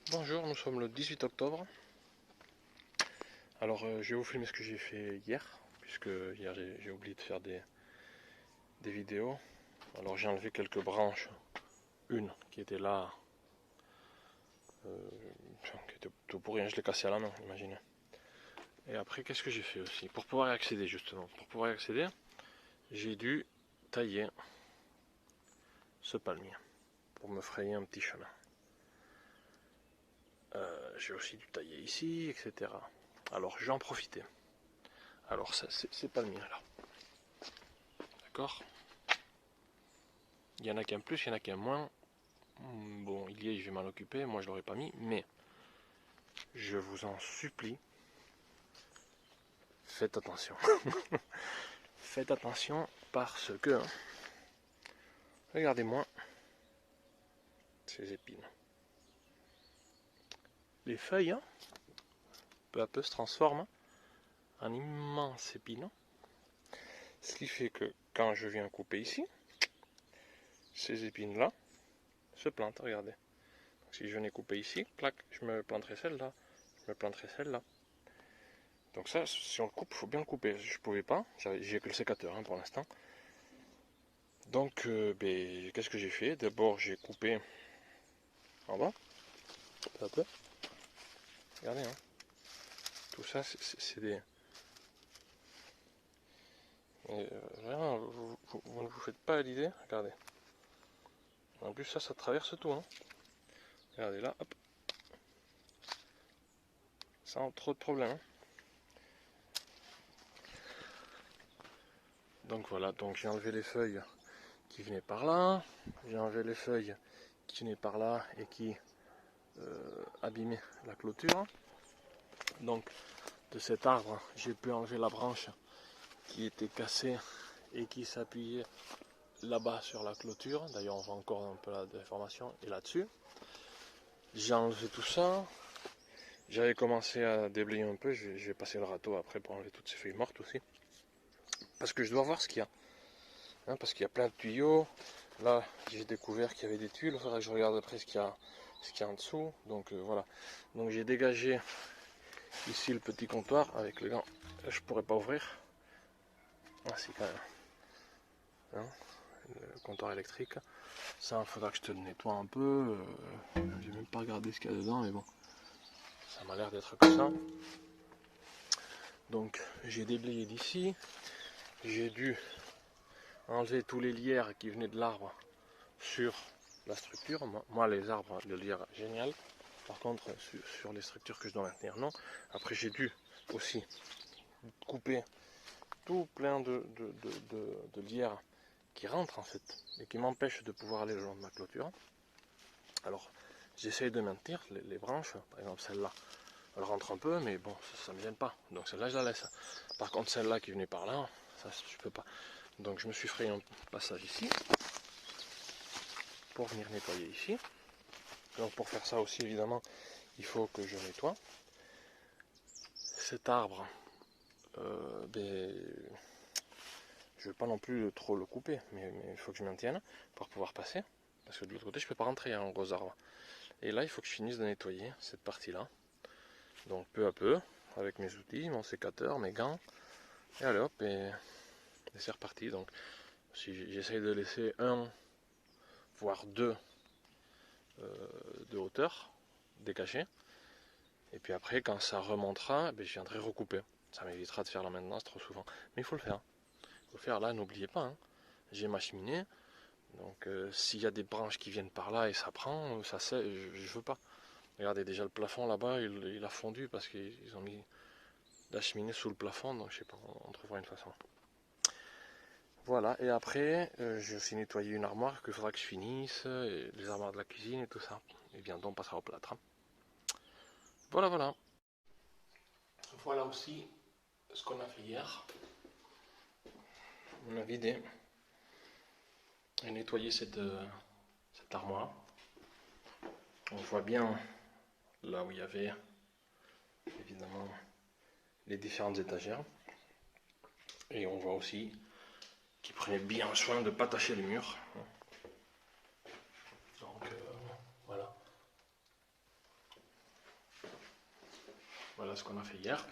Bonjour, nous sommes le 18 octobre. Alors je vais vous filmer ce que j'ai fait hier, puisque hier j'ai oublié de faire des vidéos. Alors j'ai enlevé quelques branches, une qui était là, qui était tout pour rien, je l'ai cassée à la main, imaginez. Et après qu'est-ce que j'ai fait aussi? Pour pouvoir y accéder justement, pour pouvoir y accéder, j'ai dû tailler ce palmier, pour me frayer un petit chemin. J'ai aussi dû tailler ici, etc. Alors j'en profitais. Alors ça, ces palmiers là. D'accord? Il y en a qui aiment plus, il y en a qui aiment moins. Bon, il y est, je vais m'en occuper, moi je l'aurais pas mis, mais je vous en supplie, faites attention. Faites attention parce que, regardez-moi ces épines. Les feuilles, hein, peu à peu se transforment en immenses épines. Ce qui fait que quand je viens couper ici, ces épines-là se plantent, regardez. Donc, si je venais couper ici, clac, je me planterai celle-là, je me planterai celle-là. Donc ça, si on le coupe, il faut bien le couper. Je pouvais pas, j'ai que le sécateur hein, pour l'instant. Donc, qu'est-ce que j'ai fait? D'abord, j'ai coupé en bas, peu à peu. Regardez, hein. Tout ça, c'est des... Vraiment, vous ne vous faites pas l'idée. Regardez. En plus, ça traverse tout. Hein. Regardez là, hop. Sans trop de problème. Hein. Donc voilà, donc j'ai enlevé les feuilles qui venaient par là. J'ai enlevé les feuilles qui venaient par là et qui abîmaient la clôture. Donc, de cet arbre, j'ai pu enlever la branche qui était cassée et qui s'appuyait là-bas sur la clôture. D'ailleurs, on voit encore un peu la déformation et là-dessus. J'ai enlevé tout ça. J'avais commencé à déblayer un peu. Je vais passer le râteau après pour enlever toutes ces feuilles mortes aussi. Parce que je dois voir ce qu'il y a. Hein, parce qu'il y a plein de tuyaux. Là, j'ai découvert qu'il y avait des tuiles. Il faudra que je regarde après ce qu'il y a en dessous. Donc voilà. Donc j'ai dégagé ici le petit comptoir avec les gants. Je pourrais pas ouvrir. Ah si quand même. Hein, le comptoir électrique. Ça, il faudra que je te le nettoie un peu. J'ai même pas regardé ce qu'il y a dedans, mais bon. Ça m'a l'air d'être que ça. Donc j'ai déblayé d'ici. J'ai dû enlever tous les lierres qui venaient de l'arbre sur la structure. Moi les arbres, le lierre, génial. Par contre, sur les structures que je dois maintenir, non. Après j'ai dû aussi couper tout plein de lierre qui rentrent en fait et qui m'empêchent de pouvoir aller le long de ma clôture. Alors j'essaye de maintenir les branches, par exemple celle-là, elle rentre un peu mais bon ça me gêne pas, donc celle-là je la laisse. Par contre celle-là qui venait par là, ça je peux pas. Donc je me suis frayé un passage ici pour venir nettoyer ici. Donc pour faire ça aussi évidemment il faut que je nettoie. Cet arbre, je ne vais pas non plus trop le couper, mais il faut que je maintienne pour pouvoir passer. Parce que de l'autre côté, je ne peux pas rentrer un gros arbre. Et là, il faut que je finisse de nettoyer cette partie-là. Donc peu à peu, avec mes outils, mon sécateur, mes gants. Et allez hop, et c'est reparti. Donc si j'essaye de laisser un, voire deux de hauteur dégagés. Et puis après, quand ça remontera, je viendrai recouper. Ça m'évitera de faire la maintenance trop souvent. Mais il faut le faire. Il faut le faire là, n'oubliez pas. Hein. J'ai ma cheminée. Donc s'il y a des branches qui viennent par là et ça prend, ça c'est, je veux pas. Regardez déjà le plafond là-bas, il a fondu parce qu'ils ont mis la cheminée sous le plafond, donc je sais pas, on trouvera une façon. Voilà, et après j'ai aussi nettoyé une armoire qu'il faudra que je finisse, et les armoires de la cuisine et tout ça. Et bientôt on passera au plâtre. Hein. Voilà, voilà. Voilà aussi ce qu'on a fait hier. On a vidé et nettoyé cette armoire. On voit bien là où il y avait évidemment les différentes étagères. Et on voit aussi qu'il prenait bien soin de ne pas tacher les murs. Donc voilà. Voilà ce qu'on a fait hier.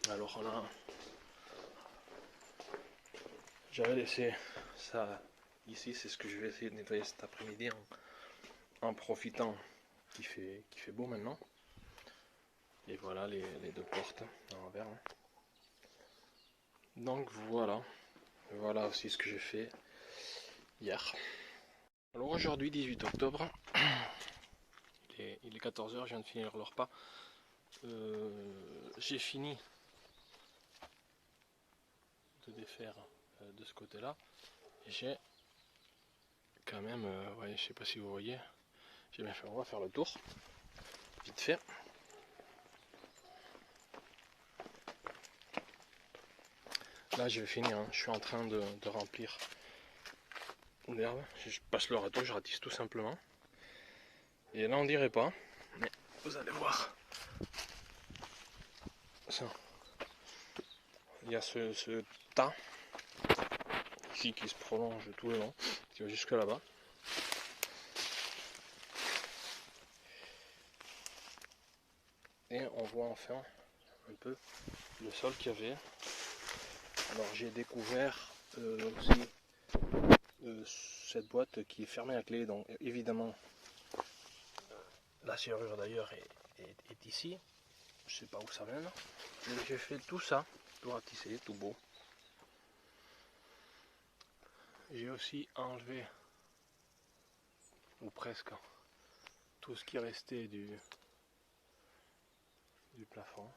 Alors j'avais laissé ça ici, c'est ce que je vais essayer de nettoyer cet après-midi en profitant qu'il fait beau maintenant. Et voilà les deux portes en verre. Donc voilà aussi ce que j'ai fait hier. Alors aujourd'hui 18 octobre, il est 14h, je viens de finir le repas. J'ai fini de défaire de ce côté là. J'ai quand même, ouais, je sais pas si vous voyez, j'ai bien fait, on va faire le tour, vite fait. Là je vais finir, hein. Je suis en train de remplir l'herbe, je passe le râteau, je ratisse tout simplement. Et là on dirait pas, mais vous allez voir. Ça. Il y a ce tas ici qui se prolonge tout le long, qui va jusque là-bas. Et on voit enfin un peu le sol qu'il y avait. Alors j'ai découvert aussi cette boîte qui est fermée à clé, donc évidemment la serrure d'ailleurs est ici. Je sais pas où ça mène. J'ai fait tout ça, tout ratissé, tout beau. J'ai aussi enlevé, ou presque, tout ce qui restait du plafond.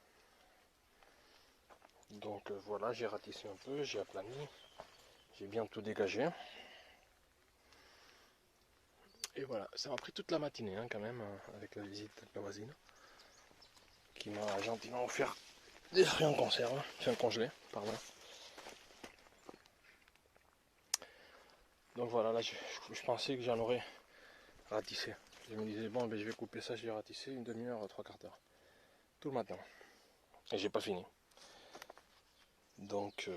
Donc voilà, j'ai ratissé un peu, j'ai aplani, j'ai bien tout dégagé. Et voilà, ça m'a pris toute la matinée hein, quand même, avec la visite de la voisine, qui m'a gentiment offert des fruits en conserve, enfin congelés, pardon. Donc voilà, là je pensais que j'en aurais ratissé. Je me disais, bon, ben, je vais couper ça, je vais ratisser une demi-heure, trois quarts d'heure. Tout le matin. Et j'ai pas fini. Donc,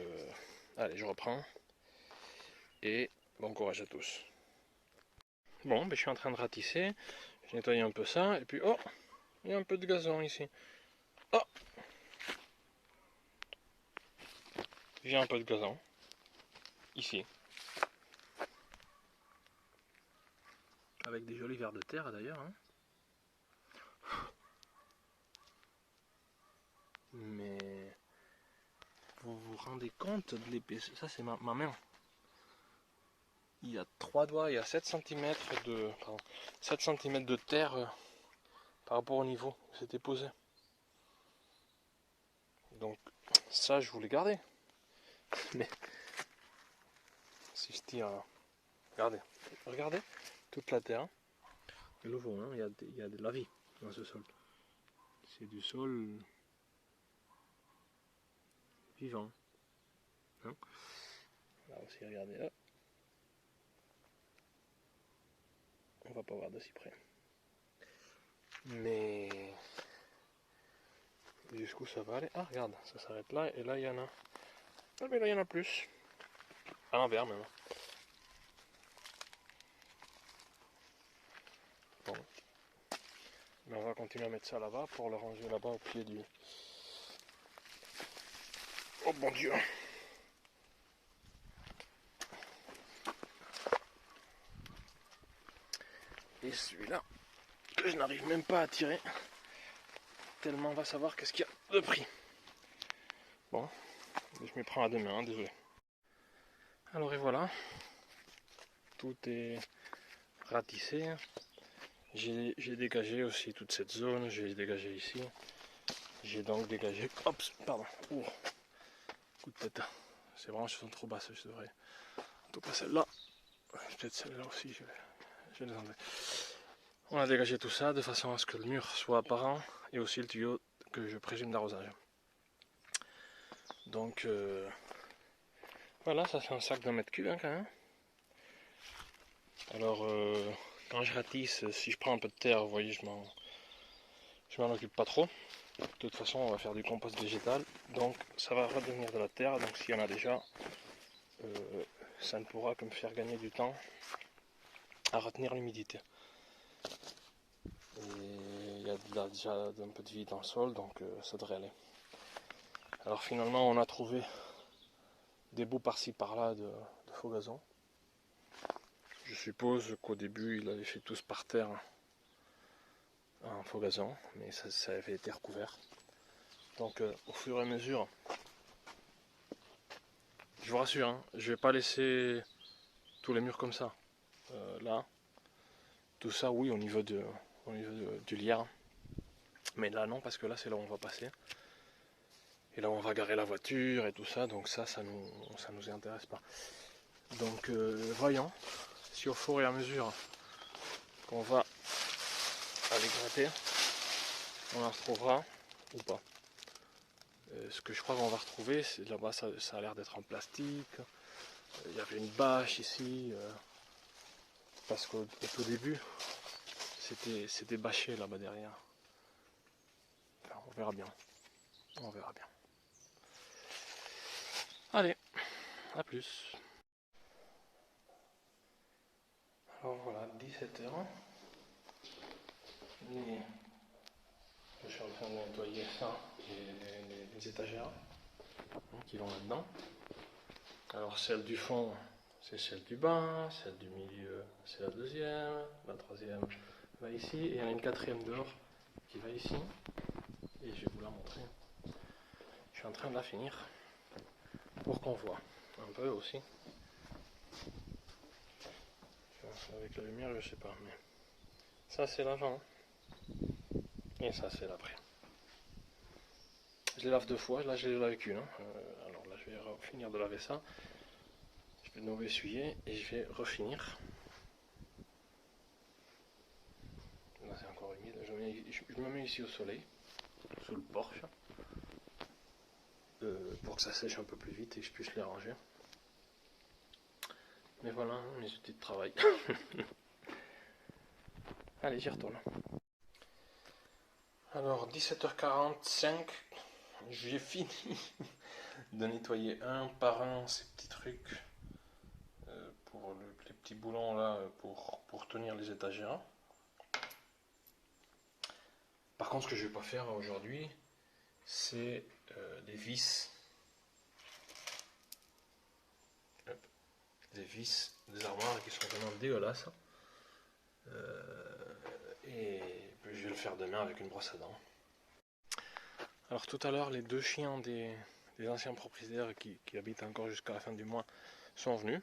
allez, je reprends. Et bon courage à tous. Bon, ben, je suis en train de ratisser. Je nettoie un peu ça. Et puis, oh, il y a un peu de gazon ici. Oh, j'ai un peu de gazon. Ici. Avec des jolis vers de terre d'ailleurs. Hein. Mais vous vous rendez compte de l'épaisseur? Ça, c'est ma main. Il y a 3 doigts, il y a 7 cm de, 7 cm de terre par rapport au niveau où c'était posé. Donc ça je voulais garder. Mais si je tire, regardez toute la terre. De nouveau, hein, il y a de la vie dans ce sol. C'est du sol vivant. Hein. Là aussi, regardez, là. On va pas voir de si près. Mais jusqu'où ça va aller? Ah, regarde, ça s'arrête là, et là il y en a. Ah, mais là il y en a plus. À l'envers même. Bon. Mais on va continuer à mettre ça là-bas pour le ranger là-bas au pied du. Oh mon Dieu! Et celui-là, que je n'arrive même pas à tirer, tellement on va savoir qu'est-ce qu'il y a de prix. Bon, je me prends à deux mains, hein, désolé. Alors et voilà, tout est ratissé. J'ai dégagé aussi toute cette zone, j'ai dégagé ici. J'ai donc dégagé, hop, pardon, oh, coup de tête. Ces branches sont trop basses, je devrais. En tout cas celle-là, peut-être celle-là aussi, je vais les enlever. On a dégagé tout ça de façon à ce que le mur soit apparent et aussi le tuyau que je présume d'arrosage. Donc voilà, ça fait un sac d'un mètre cube hein, quand même. Alors quand je ratisse, si je prends un peu de terre, vous voyez, je m'en occupe pas trop. De toute façon, on va faire du compost végétal, donc ça va redevenir de la terre. Donc s'il y en a déjà, ça ne pourra que me faire gagner du temps à retenir l'humidité. Et il y a Il a déjà un peu de vie dans le sol, donc ça devrait aller. Alors finalement, on a trouvé des bouts par-ci par-là de faux gazon. Je suppose qu'au début, il avait fait tous par terre en faux gazon, mais ça avait été recouvert. Donc au fur et à mesure, je vous rassure, hein, je vais pas laisser tous les murs comme ça. Là, tout ça, oui, au niveau du lierre. Mais là, non, parce que là, c'est là où on va passer. Et là, on va garer la voiture et tout ça. Donc ça nous intéresse pas. Donc, voyons si au fur et à mesure qu'on va aller gratter, on en retrouvera ou pas. Ce que je crois qu'on va retrouver, c'est là-bas, ça a l'air d'être en plastique. Il y avait une bâche ici. Parce qu'au tout début, c'était bâché là-bas derrière. Enfin, on verra bien. On verra bien. Allez, à plus. Alors voilà, 17h. Je suis en train de nettoyer ça, les étagères qui vont là-dedans. Alors celle du fond, c'est celle du bas, celle du milieu, c'est la deuxième, la troisième va ici, et il y en a une quatrième dehors qui va ici. Et je vais vous la montrer. Je suis en train de la finir pour qu'on voit un peu aussi. Avec la lumière, je sais pas, mais ça c'est l'avant et ça c'est l'après. Je les lave 2 fois, là je les lave avec une. Alors là je vais finir de laver ça. Je vais de nouveau essuyer et je vais refinir. Là c'est encore humide. Je me mets ici au soleil, sous le porche, pour que ça sèche un peu plus vite et que je puisse les ranger. Mais voilà mes outils de travail. Allez, j'y retourne. Alors 17h45, j'ai fini de nettoyer un par un ces petits trucs pour les petits boulons là pour tenir les étagères. Par contre, ce que je vais pas faire aujourd'hui, c'est les vis. Des vis des armoires qui sont vraiment dégueulasses. Et je vais le faire demain avec une brosse à dents. Alors tout à l'heure, les 2 chiens des anciens propriétaires qui habitent encore jusqu'à la fin du mois sont venus.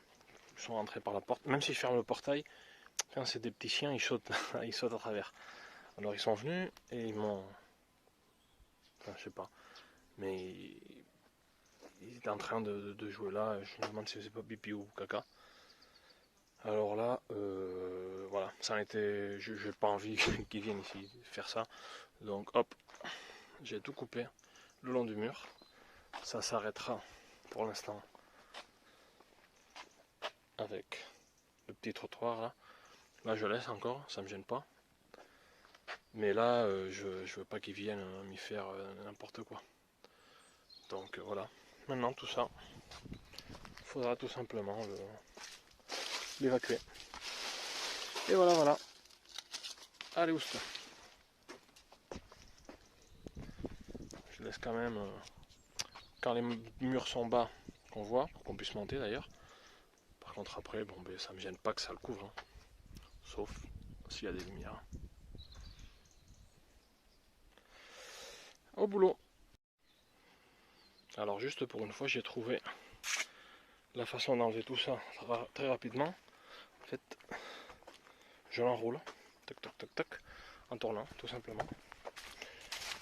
Ils sont rentrés par la porte. Même s'ils ferment le portail, quand c'est des petits chiens, ils sautent, ils sautent à travers. Alors ils sont venus et ils m'ont... Enfin, je sais pas. Mais ils étaient en train de jouer là. Je me demande si c'est pas pipi ou caca. Alors là, voilà, ça a été... Je n'ai pas envie qu'ils viennent ici faire ça. Donc hop, j'ai tout coupé le long du mur. Ça s'arrêtera pour l'instant avec le petit trottoir là. Là je laisse encore, ça me gêne pas. Mais là je veux pas qu'ils viennent m'y faire n'importe quoi. Donc voilà. Maintenant tout ça, il faudra tout simplement l'évacuer. Et voilà voilà. Allez oust. Je laisse quand même quand les murs sont bas qu'on voit, pour qu'on puisse monter d'ailleurs. Par contre après, bon ben ça me gêne pas que ça le couvre. Hein. Sauf s'il y a des lumières. Au boulot. Alors juste pour une fois, j'ai trouvé la façon d'enlever tout ça très rapidement. En fait, je l'enroule, toc toc toc toc, en tournant tout simplement.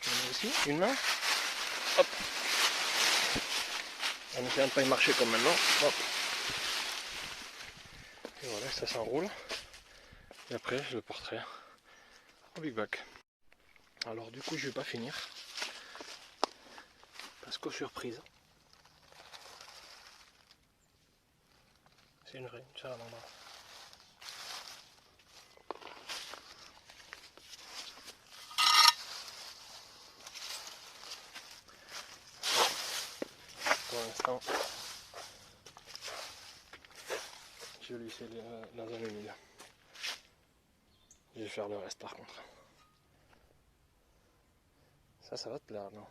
Je mets ici, une main, hop, en essayant de ne pas y marcher comme maintenant, hop. Et voilà, ça s'enroule. Et après, je le porterai au big back. Alors du coup, je vais pas finir. Parce qu'aux surprises, c'est une vraie salamandre. Pour l'instant, je vais laisser la zone humide. Je vais faire le reste par contre. Ça va te plaire, non?